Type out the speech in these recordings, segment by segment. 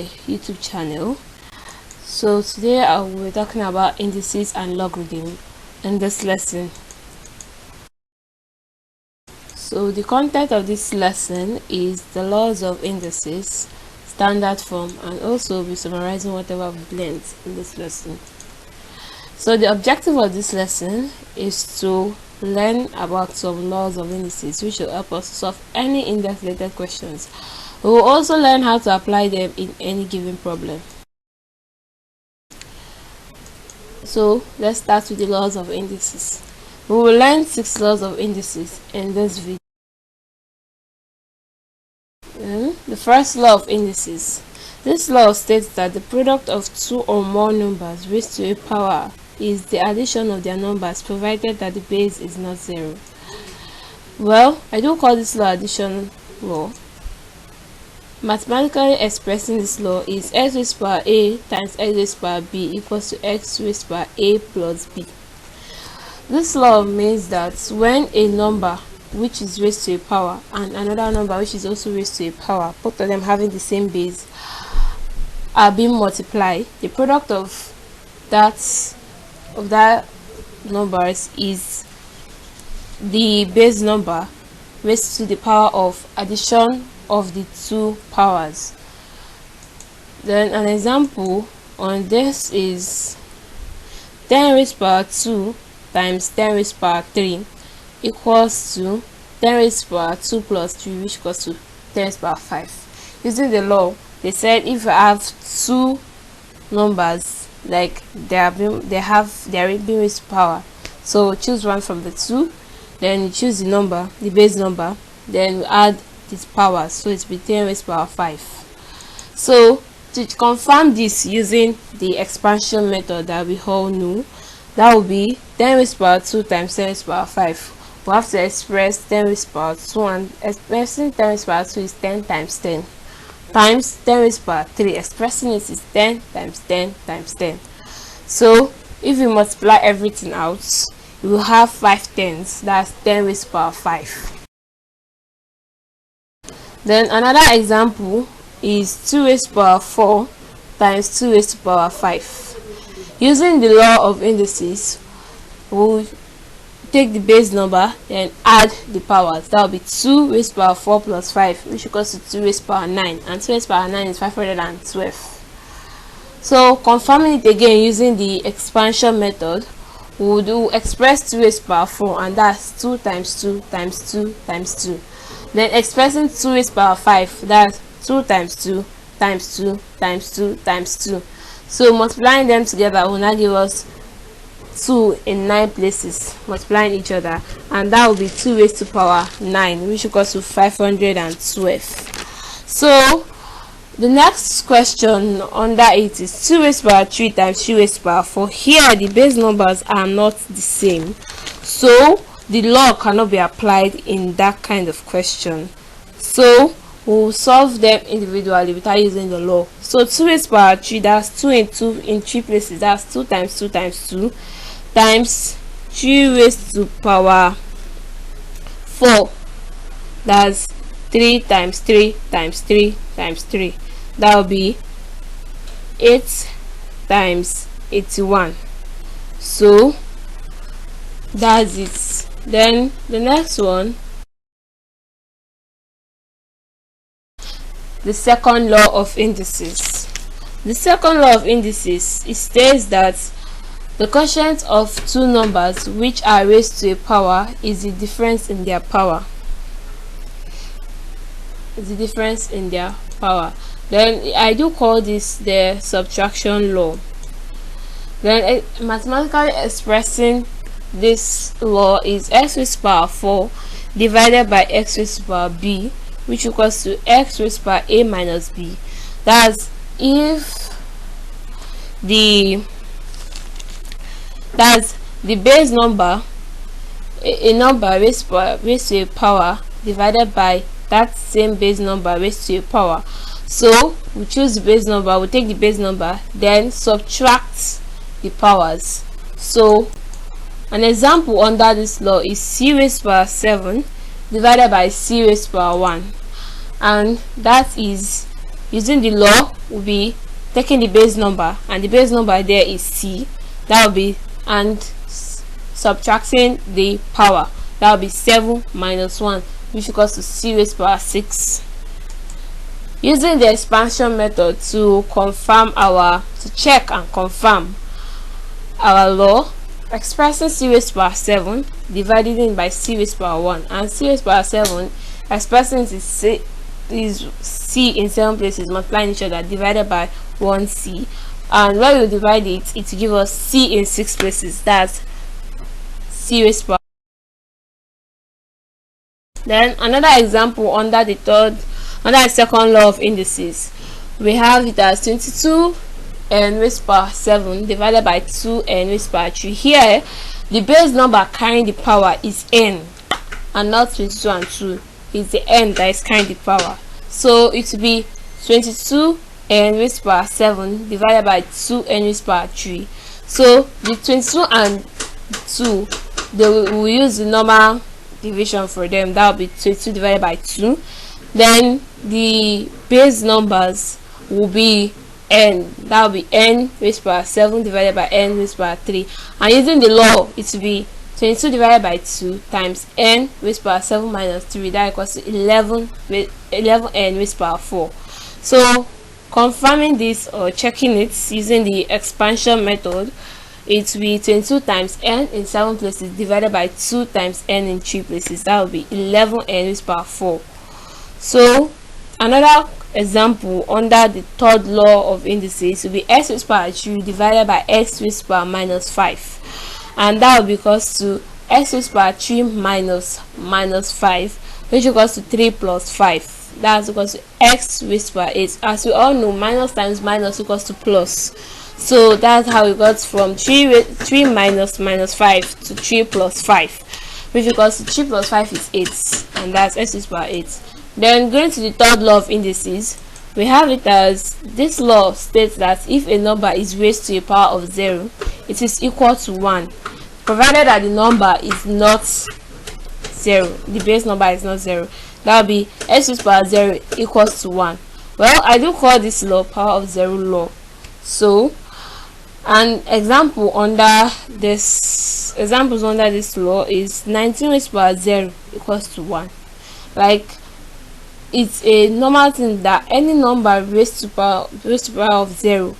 YouTube channel. So today I will be talking about indices and logarithm in this lesson. So the content of this lesson is the laws of indices, standard form, and also be summarizing whatever we've learned in this lesson. So the objective of this lesson is to learn about some laws of indices which will help us solve any index related questions. We will also learn how to apply them in any given problem. So let's start with the laws of indices. We will learn 6 laws of indices in this video. The first law of indices. This law states that the product of two or more numbers raised to a power is the addition of their numbers provided that the base is not 0. Well, I do call this law addition law. Mathematically expressing this law is x raised to power a times x raised to power b equals to x raised to power a plus b. This law means that when a number which is raised to a power and another number which is also raised to a power, both of them having the same base, are being multiplied, the product of that numbers is the base number raised to the power of addition of the two powers. Then an example on this is 10 raised to power 2 times 10 raised to power 3 equals to 10 raised to power 2 plus 3, which equals to 10 raised to power 5. Using the law, they said if you have two numbers like they are being raised to power, so choose one from the two, then you choose the number, the base number, then you add its powers, so it's 10 raised to power 5. So to confirm this using the expansion method that we all know, that will be 10 raised to power 2 times 10 raised to power 5. We have to express 10 raised to power 2, and expressing 10 raised to power 2 is 10 times 10 times 10 raised to power 3. Expressing it is 10 times 10 times 10. So if you multiply everything out, you will have 5 tens, that's 10 raised to power 5. Then another example is 2 raised to power 4 times 2 raised to power 5. Using the law of indices, we'll take the base number then add the powers. That will be 2 raised to power 4 plus 5, which equals to 2 raised to power 9, and 2 raised to power 9 is 512. So confirming it again using the expansion method, we'll do express 2 raised to power 4, and that's 2 times 2 times 2 times 2. Then expressing 2 raised to power 5, that's 2 times 2 times 2 times 2 times 2. So multiplying them together will now give us 2 in 9 places, multiplying each other, and that will be 2 raised to power 9, which equals to 512. So the next question under it is 2 raised to power 3 times 3 raised to power 4. Here the base numbers are not the same, so the law cannot be applied in that kind of question. So we'll solve them individually without using the law. So 2 raised to power 3, that's 2 in 3 places, that's 2 times 2 times 2 times 3 raised to power 4, that's 3 times 3 times 3 times 3. That will be 8 times 81. So that's it. Then the next one, the second law of indices. The second law of indices, it states that the quotient of two numbers which are raised to a power is the difference in their power. Then I do call this the subtraction law. Then mathematically expressing this law is x raised to power 4 divided by x raised to power b, which equals to x raised to power a minus b. That's if the base number, a number raised to a power divided by that same base number raised to a power. So we choose the base number, we take the base number, then subtract the powers. So an example under this law is c raised to power 7 divided by c raised to power 1, and that is using the law, will be taking the base number, and the base number there is c, that will be, and subtracting the power, that will be 7 minus 1, which equals to c raised to power 6. Using the expansion method to check and confirm our law, expressing c raised to power 7 divided in by c raised to power 1, and c raised to power 7 expressing is c in 7 places, multiplying each other, divided by 1c, and when we divide it will give us c in 6 places, that's c raised to power. Then another example under the second law of indices, we have it as 22 n raised to power 7 divided by 2 n raised to power 3. Here the base number carrying the power is n and not 22 and 2. It's the n that is carrying the power, so it will be 22 n raised to power 7 divided by 2 n raised to power 3. So the 22 and 2, they will use the normal division for them, that will be 22 divided by 2. Then the base numbers will be n, that will be n raised to power 7 divided by n raised to power 3, and using the law it will be 22 divided by 2 times n raised to power 7 minus 3, that equals to 11 n raised to power 4. So confirming this or checking it using the expansion method, it will be 22 times n in 7 places divided by 2 times n in 3 places, that will be 11 n raised to power 4. So another example under the third law of indices will be x raised to power 3 divided by x raised to power minus 5, and that will be equals to x raised to power 3 minus 5, which equals to 3 plus 5, that's equals to x raised to power 8. As we all know, minus times minus equals to plus, so that's how we got from 3 minus 5 to 3 plus 5, which equals to 3 plus 5 is 8, and that's x raised to power 8. Then going to the third law of indices, we have it as, this law states that if a number is raised to a power of 0, it is equal to 1, provided that the number is not 0, the base number is not 0. That will be x raised to power 0 equals to 1. Well, I do call this law power of 0 law. So an example under this law is 19 raised to power 0 equals to 1. Like, it's a normal thing that any number raised to power of 0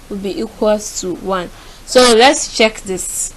will be equals to 1. So let's check this.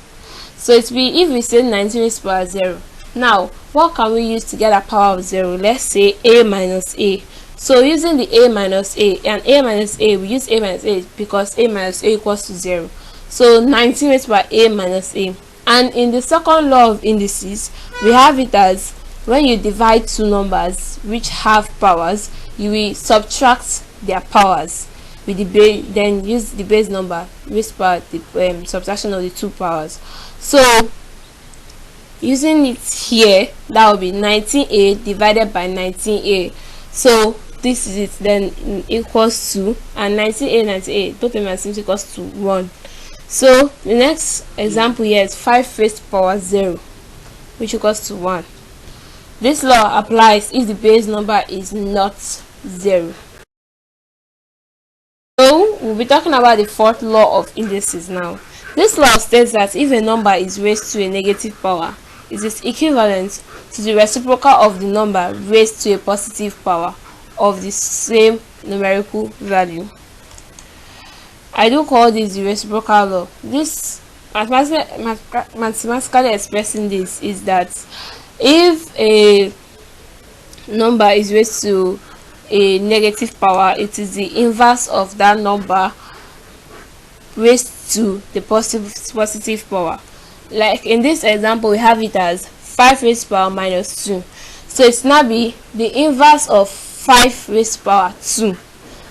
So it will be, if we say 19 raised to power 0, now what can we use to get a power of 0? Let's say a minus a. So using the a minus a and a minus a, we use a minus a because a minus a equals to 0. So 19 raised to power a minus a. And in the second law of indices, we have it as, when you divide two numbers which have powers, you will subtract their powers with the base, then use the base number raised to power the subtraction of the two powers. So using it here, that will be 19a divided by 19a. So this is it, then equals to, and 19a 19a, both of them are equals to 1. So the next example here is 5 raised to power 0, which equals to 1. This law applies if the base number is not 0. So we'll be talking about the fourth law of indices now. This law states that if a number is raised to a negative power, it is equivalent to the reciprocal of the number raised to a positive power of the same numerical value. I do call this the reciprocal law. This mathematically expressing this is that if a number is raised to a negative power, it is the inverse of that number raised to the positive power. Like in this example, we have it as 5 raised to power minus 2. So it's now be the inverse of 5 raised to power 2.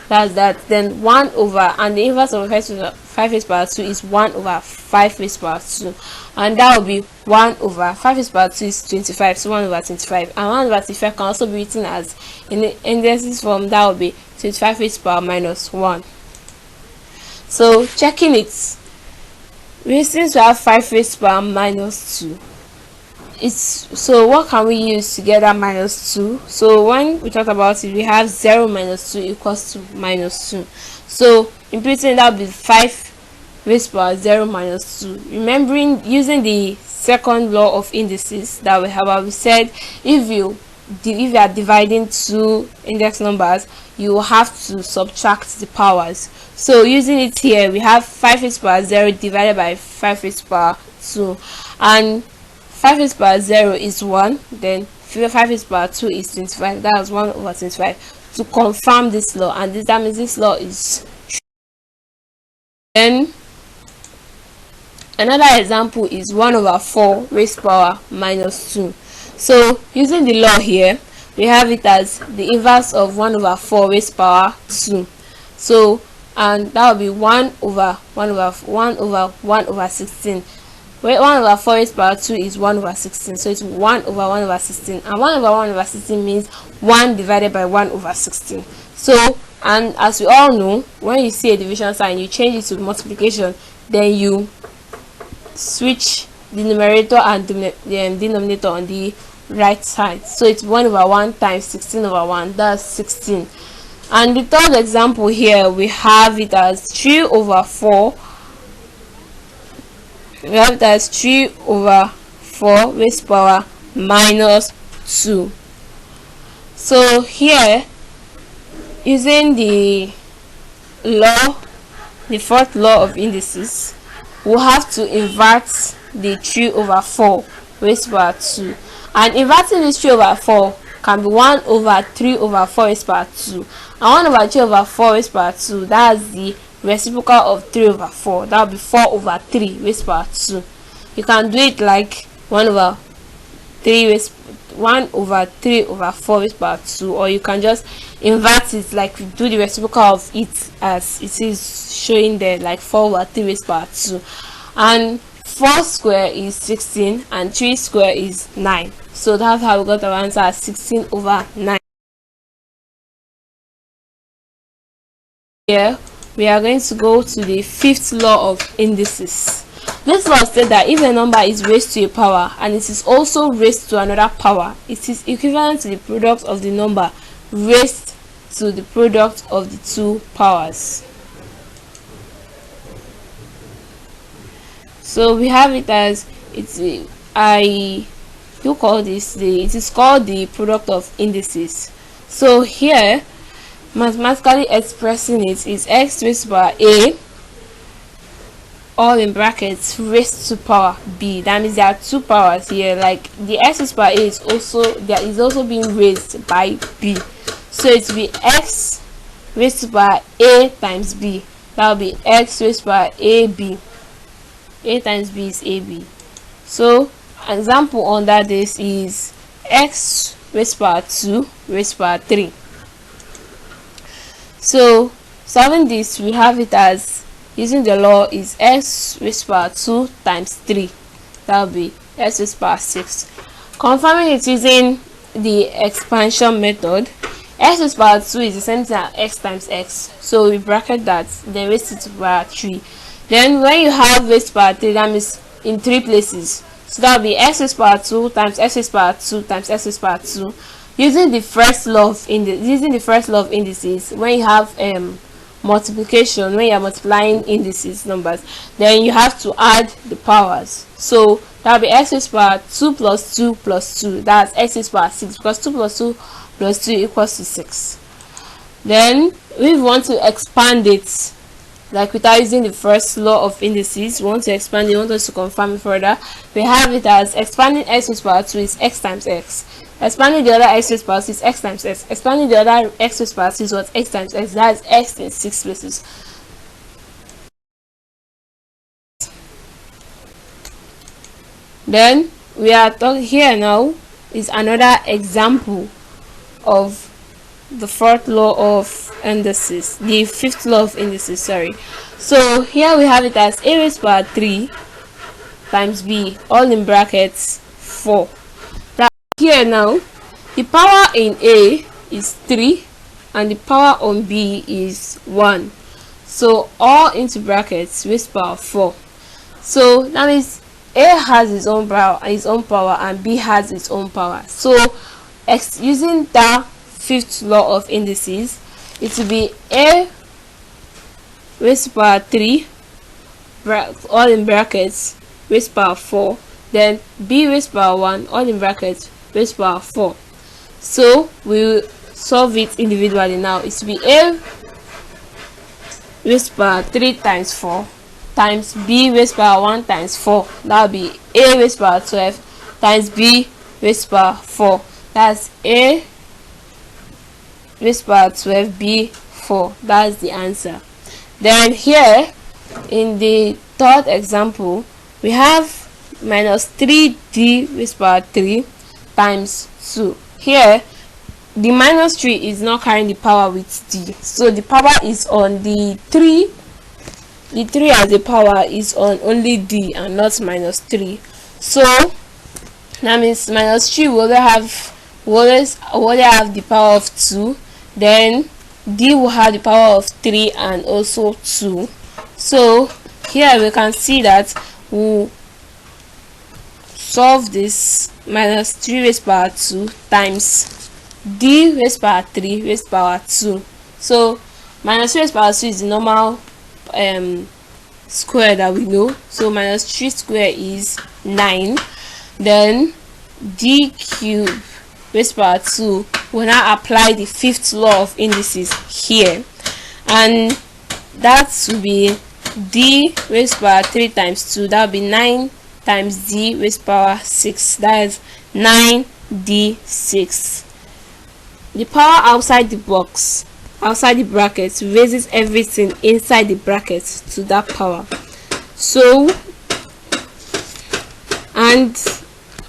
That's that. Then 1 over, and the inverse of 5 raised to power 2 is 1 over 5 raised to power 2. And that will be 1 over 5 raised to power 2 is 25. So 1 over 25. And 1 over 25 can also be written as, in the indices form, that will be 25 raised to power minus 1. So checking it, since we have 5 raised to power minus 2, so what can we use to get that minus 2? So when we talk about it, we have 0 minus 2 equals to minus 2. So imputing that would be 5 raised power 0 minus 2. Remembering using the second law of indices that we have, we said if you are dividing two index numbers, you will have to subtract the powers. So using it here, we have 5 raised power 0 divided by 5 raised power 2, and 5 raised power 0 is 1, then 5 raised power 2 is 25. That is 1 over 25 to confirm this law, and that means this law is true. Then another example is 1 over 4 raised power minus 2. So using the law here, we have it as the inverse of 1 over 4 raised power 2. So and that will be 1 over 16. Where 1 over 4 raised power 2 is 1 over 16, so it's 1 over 1 over 16, and 1 over 1 over 16 means 1 divided by 1 over 16. So, and as we all know, when you see a division sign, you change it to multiplication, then you switch the numerator and the denominator on the right side. So it's 1 over 1 times 16 over 1, that's 16. And the third example here, we have it as 3 over 4. We have it as 3 over 4 raised power minus 2. So here, using the fourth law of indices, we'll have to invert the 3 over 4 raised power 2. And inverting this 3 over 4 can be 1 over 3 over 4 raised power 2. And 1 over 3 over 4 raised power 2, that's the reciprocal of 3 over 4. That will be 4 over 3 raised power 2. You can do it like 1 over 3 over 4 raised power 2, or you can just invert it, like we do the reciprocal of it as it is showing there, like 4 over 3 raised power 2. And 4 square is 16 and 3 square is 9. So that's how we got our answer as 16 over 9. Here we are going to go to the fifth law of indices. This law states that if a number is raised to a power and it is also raised to another power, it is equivalent to the product of the number raised to the product of the two powers. So we have it as it is called the product of indices. So here, mathematically expressing it is x raised to power a, all in brackets, raised to power b. That means there are two powers here, like the x raised to power a is also being raised by b. So it will be x raised to power a times b. That will be x raised to power ab. A times b is ab. So example under this is x raised to power 2 raised to power 3. So solving this, we have it as, using the law, is x raised to power 2 times 3. That will be x raised to power 6. Confirming it using the expansion method, x raised to power 2 is the same thing as x times x. So we bracket that, then raise it to power 3. Then when you have raised to power 3, that means in 3 places. So that will be x raised to power 2 times x raised to power 2 times x raised to power 2. Using the first law of indices, when you have multiplication, when you are multiplying indices numbers, then you have to add the powers. So that will be x raised to power 2 plus 2 plus 2. That's x raised to power 6, because 2 plus 2 plus 2 equals to 6. Then we want to expand it, like without using the first law of indices. We want to expand it, we want us to confirm it further. We have it as expanding x raised to power 2 is x times x. Expanding the other x raised to power 6 is x times x. Expanding the other x raised to power 6 was x times x. That is x in 6 places. Then we are talking here now is another example of the fourth law of indices, the fifth law of indices, sorry. So here we have it as a raised to power 3 times b, all in brackets 4. That here now, the power in a is 3 and the power on b is 1. So all into brackets raised to power 4. So that means A has its own power and B has its own power. So using that fifth law of indices, it will be A raised to power 3 all in brackets raised to power 4, then B raised to power 1 all in brackets raised to power 4. So we will solve it individually now. It will be A raised to power 3 times 4 times B raised to power 1 times 4. That will be A raised to power 12 times B raised to power 4. That's A raised to power 12, B 4. That's the answer. Then here in the third example, we have minus 3D raised to power 3 times 2. Here the minus 3 is not carrying the power with D, so the power is on the 3. The 3 as a power is on only D and not minus 3. So that means minus 3 will always have the power of 2, then D will have the power of 3 and also 2. So here we can see that we'll solve this minus 3 raised to power 2 times D raised to power 3 raised to power 2. So minus 3 raised to power 2 is the normal square that we know. So minus 3 square is 9. Then D cube raised to power 2 will now apply the fifth law of indices here, and that will be D raised to power 3 times 2. That will be 9 times D raised to power 6. That is 9D6. The power outside the box, outside the bracket, raises everything inside the bracket to that power. So, and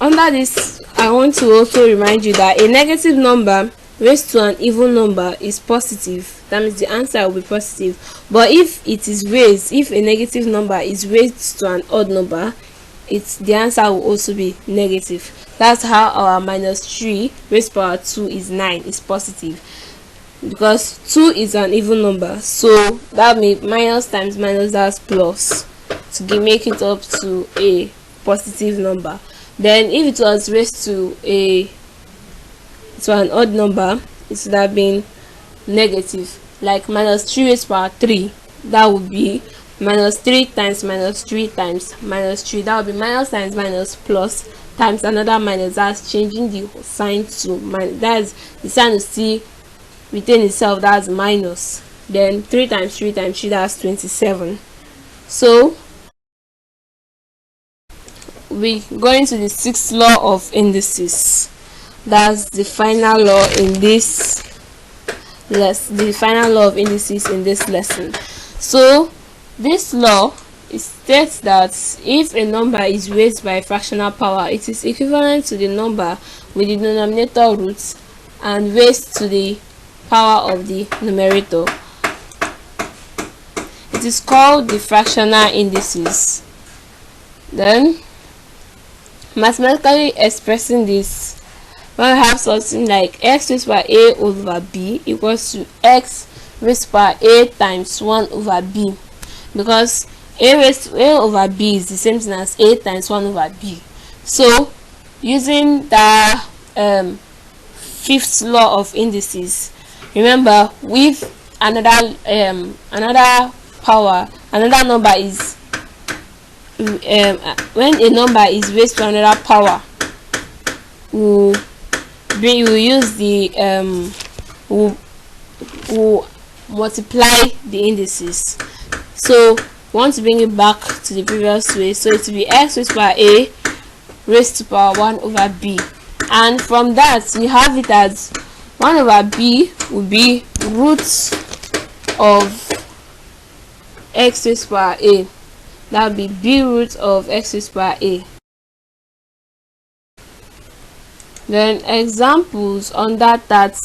under this, I want to also remind you that a negative number raised to an even number is positive. That means the answer will be positive. But if a negative number is raised to an odd number, the answer will also be negative. That's how our minus 3 raised to power 2 is 9 is positive, because 2 is an even number. So that means minus times minus, that's plus, to make it up to a positive number. Then if it was raised to an odd number, it would have been negative, like minus 3 raised to power 3. That would be minus 3 times minus 3 times minus 3. That would be minus times minus plus times another minus. That's changing the sign to minus. That's the sign to see retain itself. That's minus. Then 3 times 3 times 3, that's 27. So we go into the sixth law of indices. That's the final law in this the final law of indices in this lesson. So this law states that if a number is raised by a fractional power, it is equivalent to the number with the denominator roots and raised to the power of the numerator. It is called the fractional indices. Then, mathematically expressing this, when we have something like x raised to power a over b equals to x raised to power a times 1 over b, because a over b is the same thing as a times 1 over b. So using the fifth law of indices, remember, with another power, another number is when a number is raised to another power, we will use the we'll multiply the indices. So we want to bring it back to the previous way, so it will be x raised to power a raised to power 1 over b, and from that we have it as 1 over b will be root of x raised to power a. That will be b root of x raised to power a. Then examples under that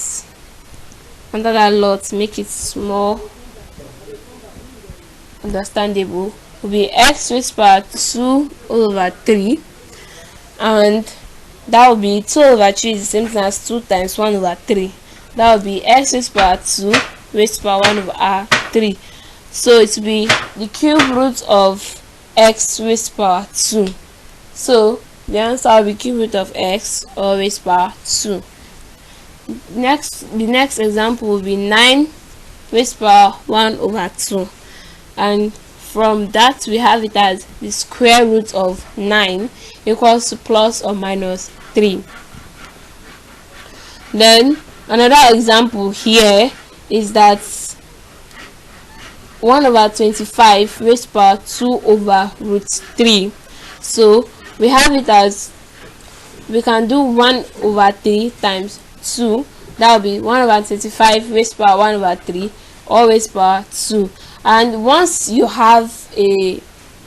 law to make it more understandable will be x raised to power 2 over 3, and that will be 2 over 3 is the same thing as 2 times 1 over 3. That will be x raised to power 2 raised to power 1 over 3. So it will be the cube root of x raised to power 2. So the answer will be cube root of x or raised power 2. The next example will be 9 raised power 1 over 2, and from that we have it as the square root of 9 equals to plus or minus 3. Then another example here is that 1 over 25 raised power 2 over root 3. So we have it as, we can do 1 over 3 times 2, that will be 1 over 25 raised power 1 over 3 or raised power 2. And once you have a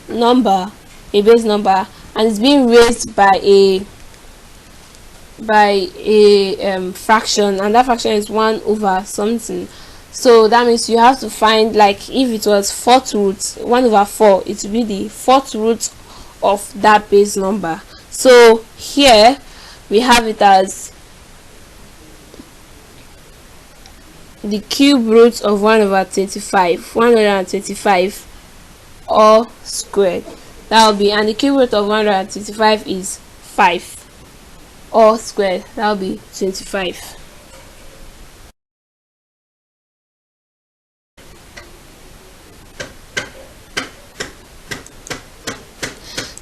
number, a base number, and it's being raised by a fraction, and that fraction is 1 over something, so that means you have to find, like if it was 4th root, 1 over 4, it will be the 4th root of that base number. So here we have it as the cube root of 1 over 25, 125 all squared. That will be, and the cube root of 125 is 5 all squared. That will be 25.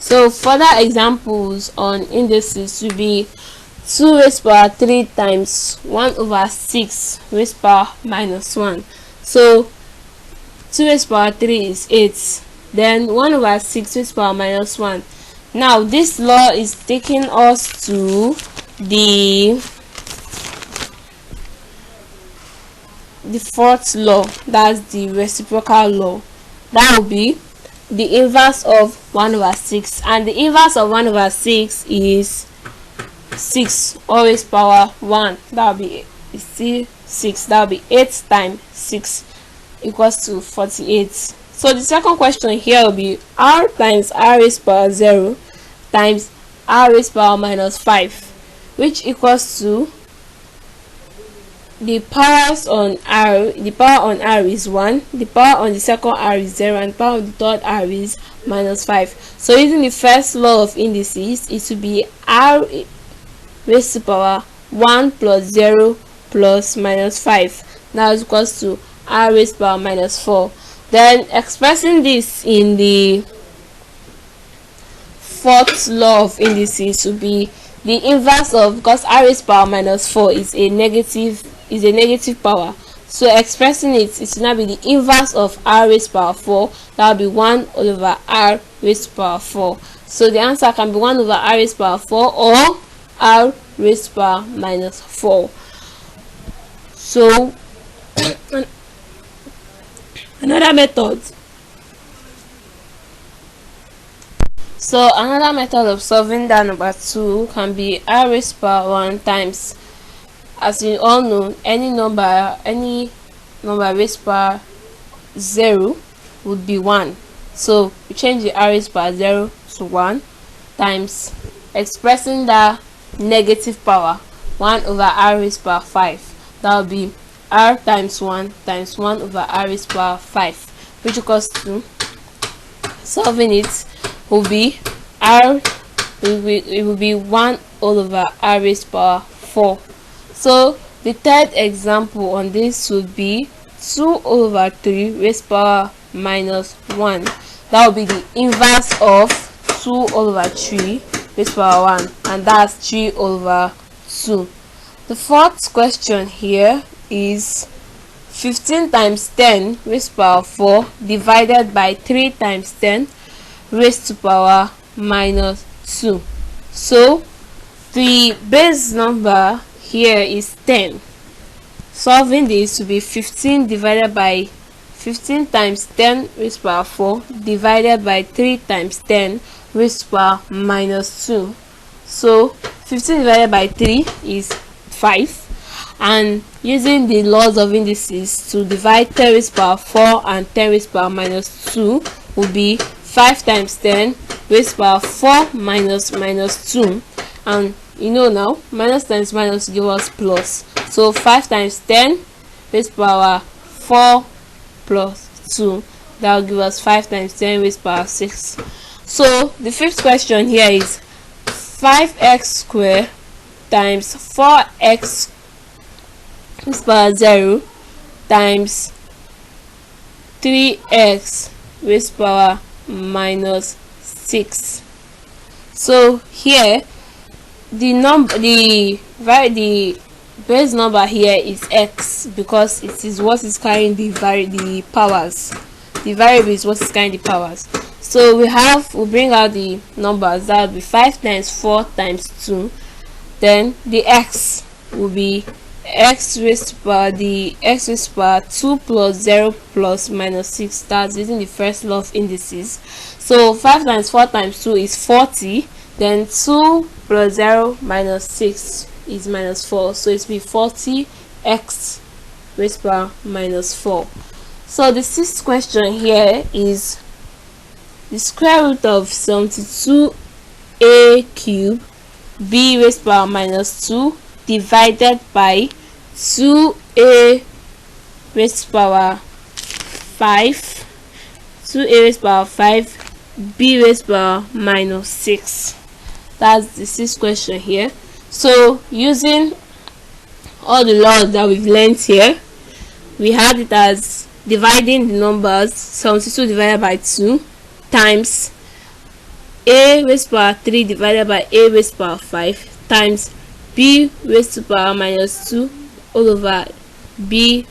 So further examples on indices will be 2 raised power 3 times 1 over 6 raised power minus 1. So 2 raised power 3 is 8. Then 1 over 6 raised power minus 1. Now this law is taking us to the fourth law, that's the reciprocal law. That will be the inverse of 1 over 6, and the inverse of 1 over 6 is 6 always power 1. That will be 6. That will be 8 times 6 equals to 48. So the second question here will be r times r raised power 0 times r raised power minus 5, which equals to the powers on r. The power on r is 1, the power on the second r is 0, and the power of the third r is minus 5. So using the first law of indices, it will be r raised to power 1 plus 0 plus minus 5. Now is equals to r raised to power minus 4. Then expressing this in the fourth law of indices will be the inverse of, because r raised to power minus 4 is a negative power, so expressing it, it will now be the inverse of r raised to power 4. That will be 1 over r raised to power 4. So the answer can be 1 over r raised to power 4 or r raised to power minus 4. So another method of solving that number 2 can be r raised to power 1 times, as you all know, any number raised to power 0 would be 1. So we change the r raised to power 0 to 1 times expressing the negative power 1 over r raised to power 5. That will be r times 1 over r raised to power 5, which equals to, solving it will be it will be 1 all over r raised to power 4. So the third example on this would be 2 all over 3 raised to power minus 1. That will be the inverse of 2 all over 3 raised to power 1, and that's 3 over 2. The fourth question here is 15 times 10 raised to power 4 divided by 3 times 10 raised to power minus 2. So the base number here is 10. Solving this will be 15 divided by 15 times 10 raised to power 4 divided by 3 times 10 raised to power minus 2. So 15 divided by 3 is 5, and using the laws of indices to divide 10 raised to power 4 and 10 raised to power minus 2 will be 5 times 10 raised to power 4 minus 2, and you know now minus times minus give us plus, so 5 times 10 raised to power 4 plus 2, that will give us 5 times 10 raised to power 6. So the fifth question here is 5x squared times 4x raised power 0 times 3x raised power minus 6. So here the base number here is x, because it is what is carrying the powers. The variable is what is carrying the powers. So we'll bring out the numbers. That will be 5 times 4 times 2. Then the x will be x raised to power 2 plus 0 plus minus 6. That's using the first law of indices. So 5 times 4 times 2 is 40. Then 2 plus 0 minus 6 is minus 4. So it will be 40x raised to power minus 4. So the sixth question here is the square root of 72a cubed b raised to power minus 2 divided by 2a raised to power 5, 2a raised to power 5, b raised to power minus 6. That's the sixth question here. So using all the laws that we've learned here, we had it as dividing the numbers 72 divided by 2 times a raised to power 3 divided by a raised to power 5 times b raised to power minus 2 all over b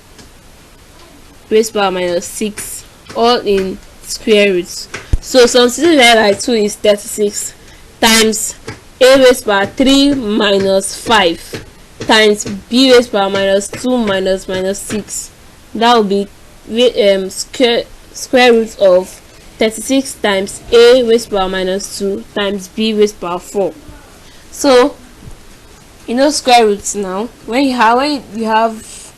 raised to power minus 6, all in square roots. So 72 divided by 2 is 36 times a raised to power 3 minus 5 times b raised to power minus 2 minus 6. That will be square root of 36 times a raised to power minus 2 times b raised to power 4. So you know square roots now. When you have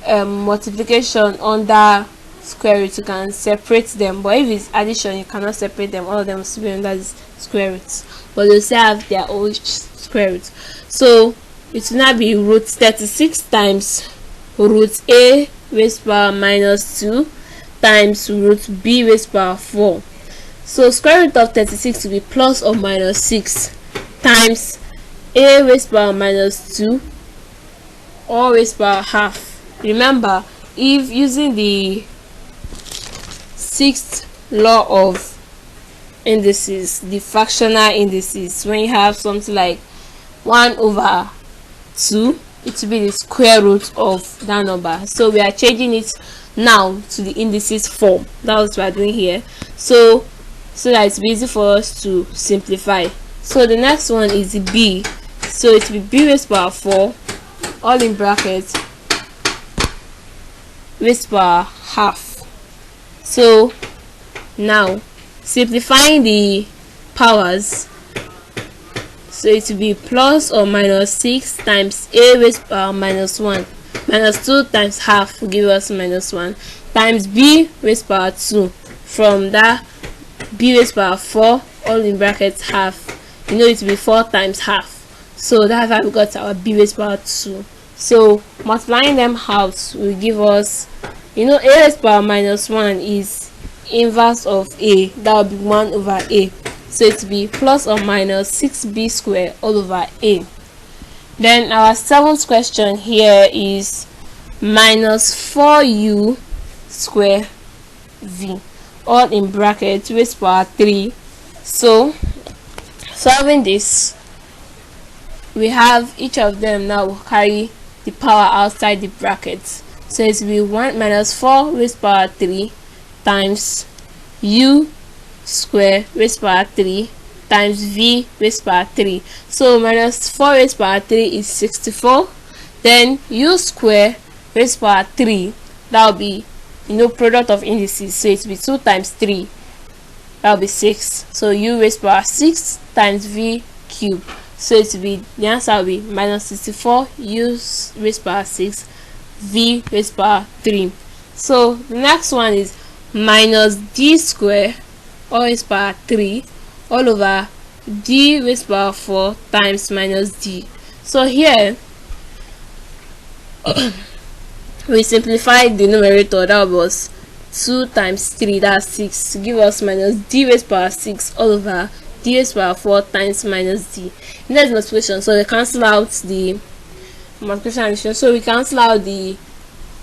multiplication under square root, you can separate them, but if it's addition, you cannot separate them. All of them must be under the square roots, but they still have their own square roots. So it will now be root 36 times root a raised to power minus 2 times root b raised to power 4. So square root of 36 will be plus or minus 6 times a raised to power minus 2 or raised to power half. Remember, if using the sixth law of indices, the fractional indices, when you have something like 1 over 2, it will be the square root of that number. So we are changing it now to the indices form. That's what we are doing here, so that it's easy for us to simplify. So the next one is b. So it will be b raised to power 4 all in brackets raised to power half. So now simplifying the powers, so it will be plus or minus 6 times a raised to power minus 1 minus 2 times half will give us minus 1 times b raised to power 2. From that, b raised to power 4 all in brackets half. You know it will be 4 times half. So that's how we got our b raised to power 2. So multiplying them out will give us, you know, a raised to power minus 1 is inverse of a. That will be 1 over a. So it will be plus or minus 6b squared all over a. Then our seventh question here is minus 4u square v all in brackets raised to power 3. So solving this, we have each of them now will carry the power outside the brackets. So it will be 1 minus 4 raised to power 3 times u square raised to power 3 times v raised to power 3. So minus 4 raised to power 3 is 64. Then u square raised to power 3, that will be, you know, product of indices, so it will be 2 times 3, that will be 6. So u raised to power 6 times v cubed. So it will be, the answer will be minus 64 u raised to power 6 v raised to power 3. So the next one is minus d square all raised to power 3 all over d raised to power 4 times minus d. So here we simplified the numerator, that was 2 times 3, that's 6, to give us minus d raised power 6 all over d raised power 4 times minus d. Next multiplication, so we cancel out the multiplication and addition, so we cancel out the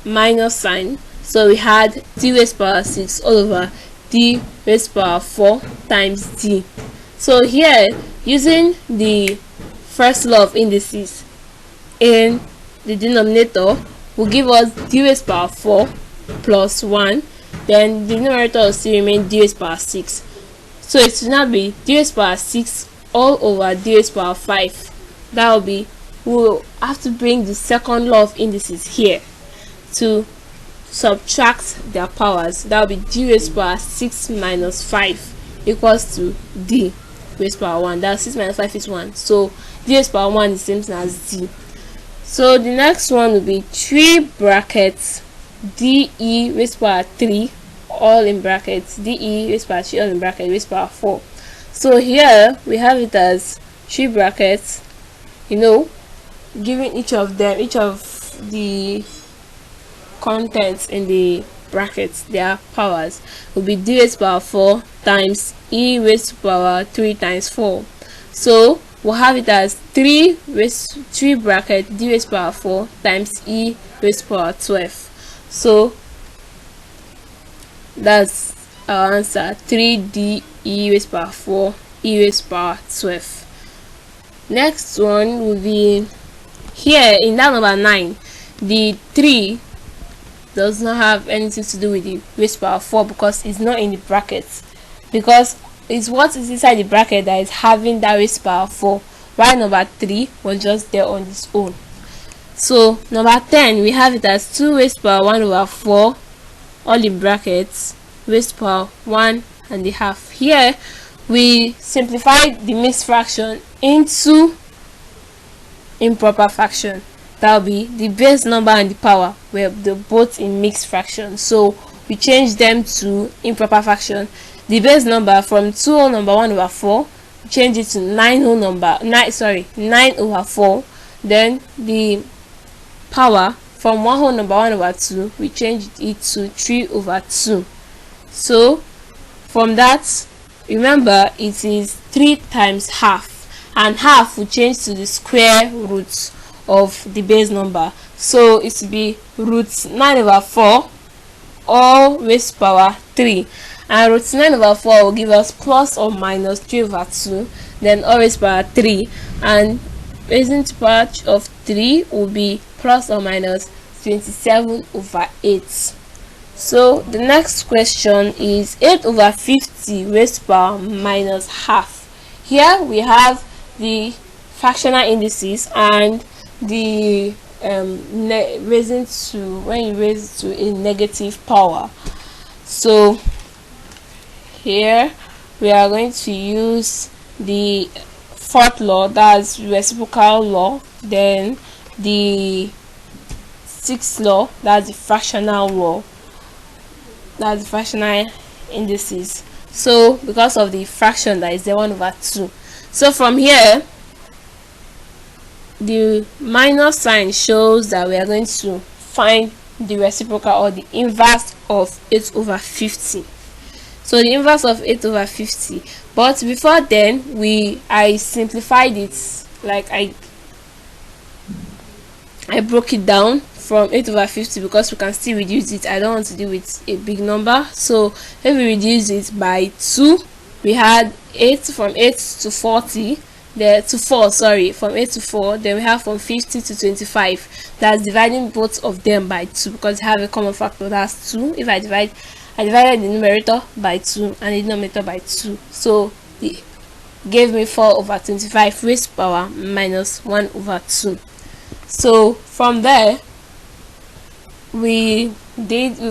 minus sign, so we had d raised power 6 all over d raised power 4 times d. So here, using the first law of indices in the denominator will give us d raised power 4 plus 1, then the numerator will still remain d raised power 6. So it will now be d raised power 6 all over d raised power 5. That will be, we'll have to bring the second law of indices here to subtract their powers. That will be d raised power 6 minus 5 equals to d raised power 1. That 6 minus 5 is 1. So d raised power 1 is the same thing as d. So the next one will be 3 brackets de raised power 3 all in brackets, de raised power 3 all in brackets raised power 4. So here we have it as 3 brackets, giving each of the contents in the brackets their powers will be d raised power 4 times e raised to power 3 times 4. So we'll have it as 3 bracket d raised power 4 times e raised power 12. So that's our answer, 3d e raised power 4 e raised power 12. Next one will be here in that number 9. The 3 does not have anything to do with the raised power 4 because it's not in the brackets, because it's what is inside the bracket that is having that raised power 4, while number 3 was just there on its own. So number 10, we have it as 2 raised power 1 over 4 all in brackets raised power 1 and a half. Here we simplify the mixed fraction into improper fraction. That will be the base number and the power were both in mixed fraction, so we change them to improper fraction. The base number from 2 whole number 1 over 4, we change it to 9 over 4. Then the power from 1 whole number 1 over 2, we change it to 3 over 2. So from that, remember it is 3 times half, and half will change to the square root of the base number, so it will be root 9 over 4 all raised power 3, and root 9 over 4 will give us plus or minus 3 over 2, then all raised power 3, and raising to power of 3 will be plus or minus 27 over 8. So the next question is 8 over 50 raised to power minus half. Here we have the fractional indices and the raising to, when you raise to a negative power. So here we are going to use the fourth law, that's reciprocal law, then the sixth law, that's the fractional law, that's the fractional indices. So because of the fraction that is the 1 over 2, so from here the minus sign shows that we are going to find the reciprocal or the inverse of 8 over 50. So the inverse of 8 over 50, but before then I simplified it, like I broke it down from 8 over 50 because we can still reduce it. I don't want to deal with a big number, so if we reduce it by 2, we had 8 from 8 to 40, there to 4, sorry, from 8 to 4, then we have from 50 to 25. That's dividing both of them by 2 because they have a common factor, that's 2. If I divided the numerator by 2 and the denominator by 2, so it gave me 4 over 25 raised power minus 1 over 2. So from there we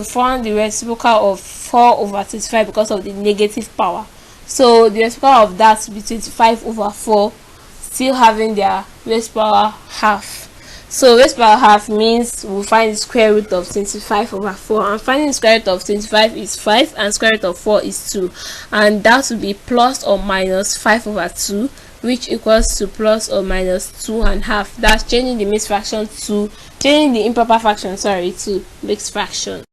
found the reciprocal of 4 over 25 because of the negative power. So the reciprocal of that will be 25 over 4, still having their raised power half. So raised power half means we'll find the square root of 25 over 4, and finding the square root of 25 is 5 and square root of 4 is 2, and that will be plus or minus 5 over 2, which equals to plus or minus 2.5. That's changing the mixed fraction to changing the improper fraction, sorry, to mixed fraction.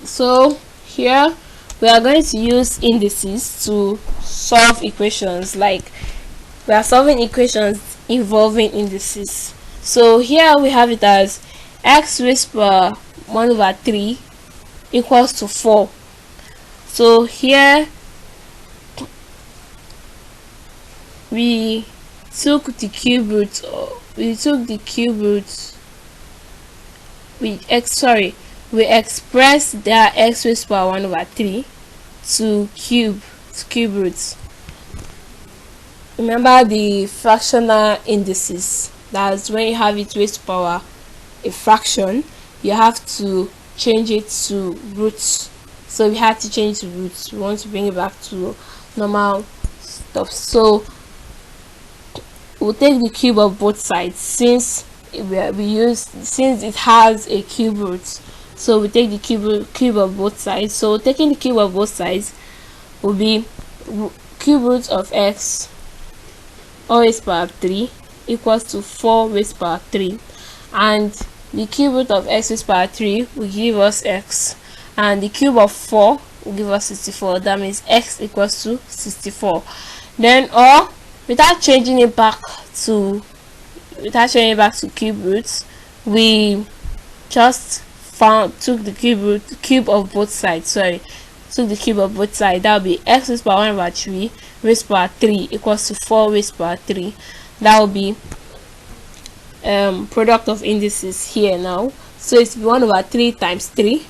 So here we are going to use indices to solve equations, like we are solving equations involving indices. So here we have it as x raised per 1 over 3 equals to 4. So here we took the cube root, we expressed the x raised power 1 over 3 to cube roots. Remember the fractional indices, that's when you have it raised to power a fraction, you have to change it to roots. So we have to change to roots, we want to bring it back to normal stuff. So we'll take the cube of both sides, since it has a cube root. So we take the cube of both sides. So taking the cube of both sides will be cube root of x all raised power 3 equals to 4 raised power 3, and the cube root of x raised power 3 will give us x, and the cube of 4 will give us 64. That means x equals to 64. Then, or without changing it back to cube roots, we just took the cube of both sides. Took the cube of both sides. That will be x raised power 1 over 3 raised power 3 equals to 4 raised power 3. That will be product of indices here now. So it's 1 over 3 times 3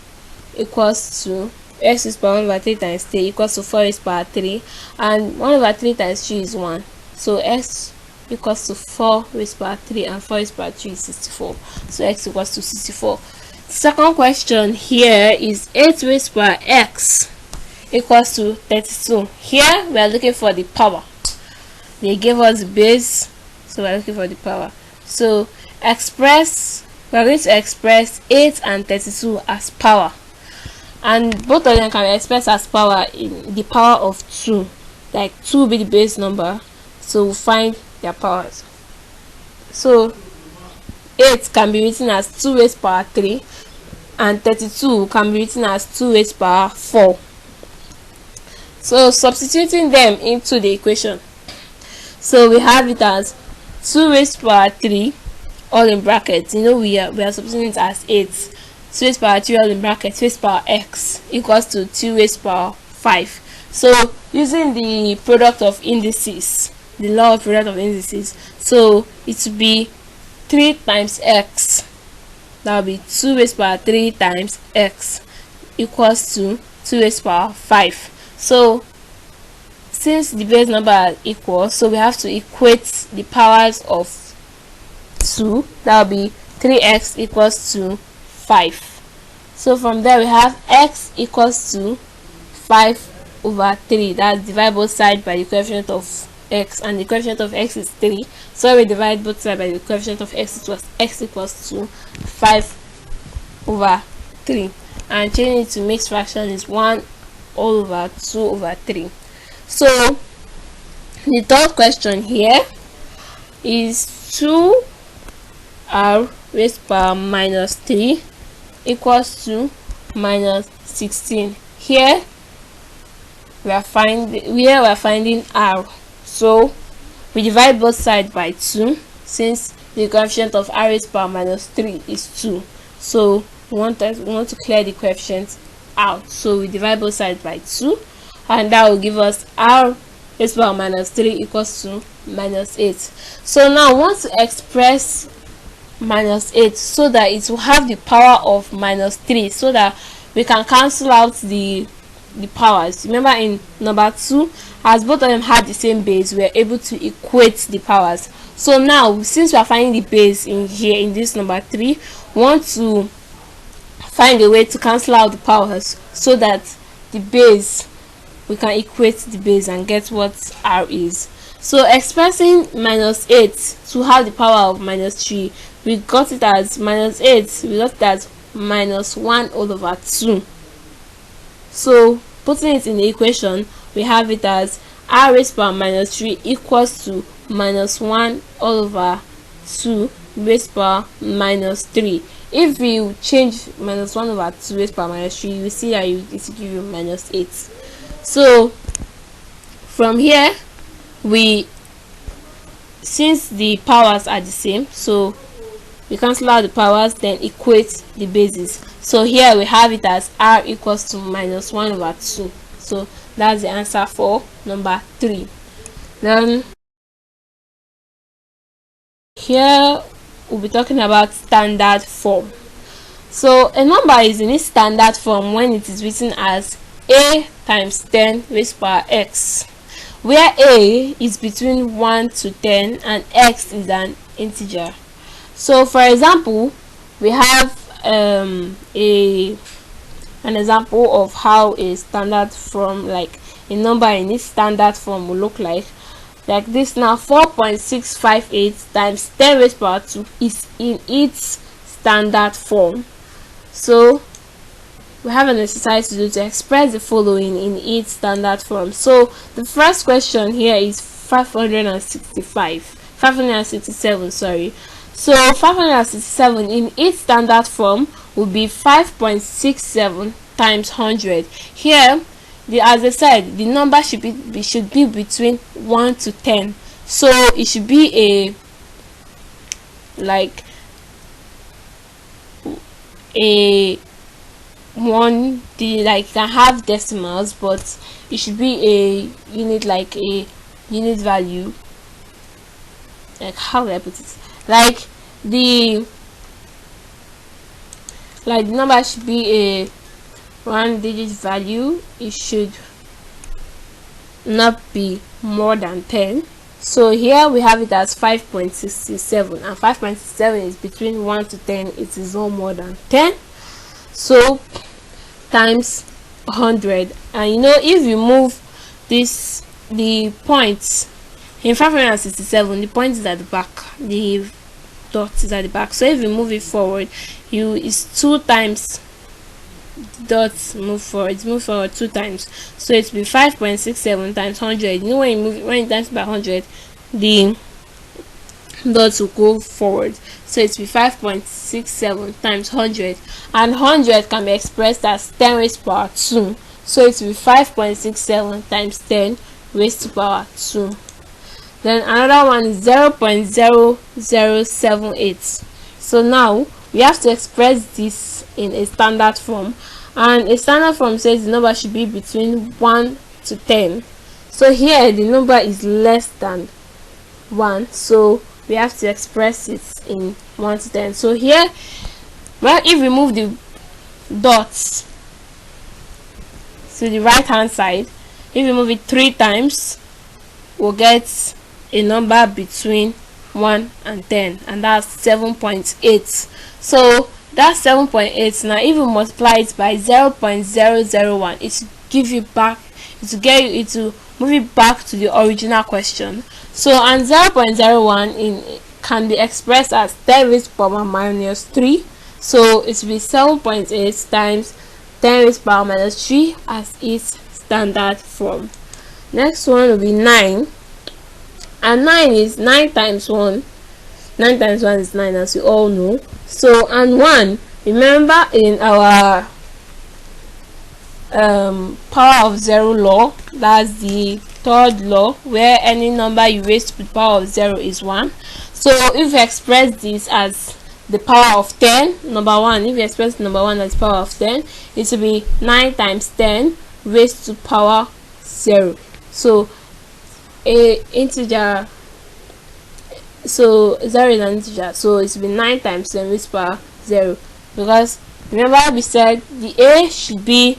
equals to x raised power 1 over 3 times 3 equals to 4 raised power 3, and 1 over 3 times 3 is 1. So x equals to 4 raised power 3, and 4 raised power 3 is 64. So x equals to 64. Second question here is 8 raised power x equals to 32. Here we are looking for the power. They gave us the base, so we are looking for the power. So we are going to express 8 and 32 as power, and both of them can be expressed as power in the power of 2, like 2 will be the base number, so we'll find their powers. So 8 can be written as 2 raised power 3, and 32 can be written as 2 raised power 4. So substituting them into the equation, so we have it as 2 raised power 3 all in brackets, we are substituting it as 8, 2 raised power 3 all in brackets raised power x equals to 2 raised power 5. So using the product of indices, the law of product of indices, so it will be 3 times x, that will be 2 raised power 3 times x equals to 2 raised power 5. So since the base number are equal, so we have to equate the powers of 2, that will be 3x equals to 5. So from there we have x equals to 5 over 3, that's divide both sides by the coefficient of x, and the coefficient of x is 3, so we divide both sides by the coefficient of x, x equals to 5 over 3, and changing it to mixed fraction is 1 all over 2 over 3. So the third question here is 2r raised power minus 3 equals to minus 16. Here we are finding r, so we divide both sides by 2, since the coefficient of r raised power minus 3 is 2, so we want to clear the coefficient out, so we divide both sides by 2, and that will give us r raised power minus 3 equals to minus 8. So now we want to express minus 8 so that it will have the power of minus 3, so that we can cancel out the powers. Remember in number 2, as both of them had the same base, we are able to equate the powers. So now, since we are finding the base in here in this number 3, we want to find a way to cancel out the powers, so that the base, we can equate the base and get what r is. So expressing minus 8 to have the power of minus 3, we got it as minus 8, we got it as minus 1 all over 2. So putting it in the equation, we have it as r raised power minus 3 equals to minus 1 all over 2 raised power minus 3 if you change -1/2 raised power -3, you will see that it will give you -8. So from here, since the powers are the same, so we cancel out the powers, then equate the bases. So here we have it as r equals to -1/2. So that's the answer for number 3. Then here we'll be talking about standard form. So a number is in its standard form when it is written as a times 10 raised power x, where a is between 1 to 10 and x is an integer. So for example, we have an example of how a standard form, like a number in its standard form, will look like this. Now 4.658 times 10 raised power 2 is in its standard form. So we have an exercise to do to express the following in its standard form. So the first question here is 567, sorry. So 567 in its standard form will be 5.67 times 100. Here, as I said, the number should be between 1 to 10. So it should be one, like, can have decimals, but it should be a unit, like a unit value. Like, how do I put it? Like the number should be a 1-digit value. It should not be more than 10. So here we have it as 5.67, and 5.67 is between 1 to 10. It is no more than 10. So times 100, and if you move the points in 567, the point is at the back, the dot is at the back. So if you move it forward, it's 2 times the dot move forward 2 times. So it will be 5.67 times 100. When you times by 100, the dots will go forward. So it will be 5.67 times 100, and 100 can be expressed as 10 raised to power 2. So it will be 5.67 times 10 raised to power 2. Then another one is 0.0078. So now we have to express this in a standard form, and a standard form says the number should be between 1 to 10. So here the number is less than 1, so we have to express it in 1 to 10. So here, well, if we move the dots to the right hand side, if we move it 3 times, we'll get a number between 1 and 10, and that's 7.8. So that's 7.8. Now if you multiply it by 0.001, it will give you back, it will move it back to the original question. So, and 0.01 can be expressed as 10 raised to power -3. So it will be 7.8 times 10 raised to power -3 as its standard form. Next one will be 9, and 9 is 9 times 1. 9 times 1 is 9, as you all know. So, and 1, remember in our power of 0 law, that's the third law, where any number you raise to the power of 0 is 1. So if you express this as the power of 10, number 1, if you express number 1 as power of 10, it will be 9 times 10 raised to power 0. So a integer, so 0 is an integer, so it will be 9 times 10 raised to power 0, because remember we said the a should be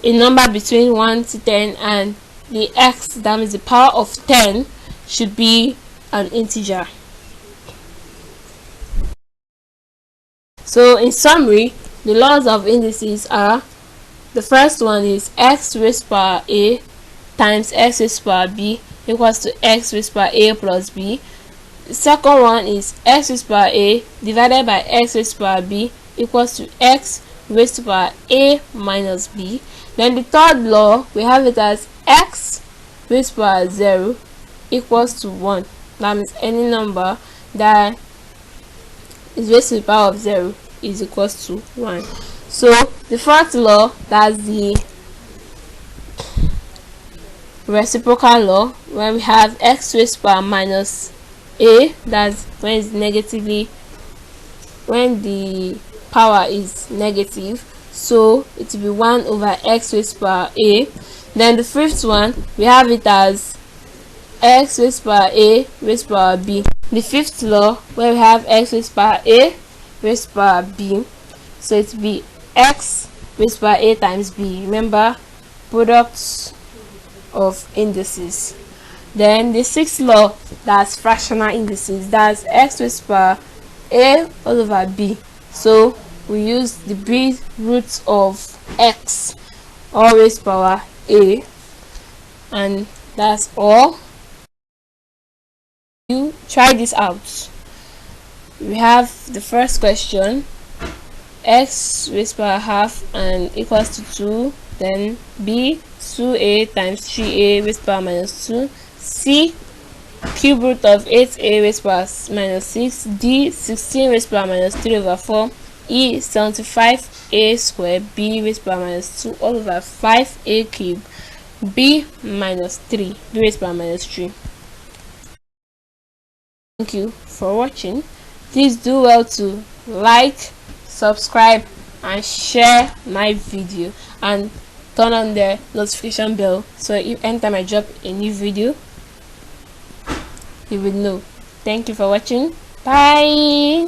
a number between 1 to 10, and the x, that means the power of 10, should be an integer. So in summary, the laws of indices are: the first one is x raised to power a times x raised to power b equals to x raised to power a plus b. The second one is x raised to power a divided by x raised to power b equals to x raised to power a minus b. Then the third law, we have it as x raised to power 0 equals to 1. That means any number that is raised to the power of 0 is equals to 1. So the fourth law, that's the reciprocal law, when we have x raised power minus a, that's when it's negatively, when the power is negative, so it will be 1 over x raised power a. Then the fifth one, we have it as x raised power a raised power b. The fifth law, where we have x raised power a raised power b, so it will be x raised power a times b. Remember, products of indices. Then the sixth law, that's fractional indices, that's x raised power a all over b. So we use the b root of x all raised power a, and that's all. You try this out. We have the first question, x raised power half and equals to 2, then b 2a times 3a raised power minus 2, c cube root of 8a raised power minus 6, d 16 raised power minus 3 over 4, e 75a squared, b raised power minus 2 all over 5a cube, b minus 3, b raised power minus 3. Thank you for watching. Please do well to like, subscribe and share my video, and turn on the notification bell so if anytime I drop a new video you will know. Thank you for watching. Bye.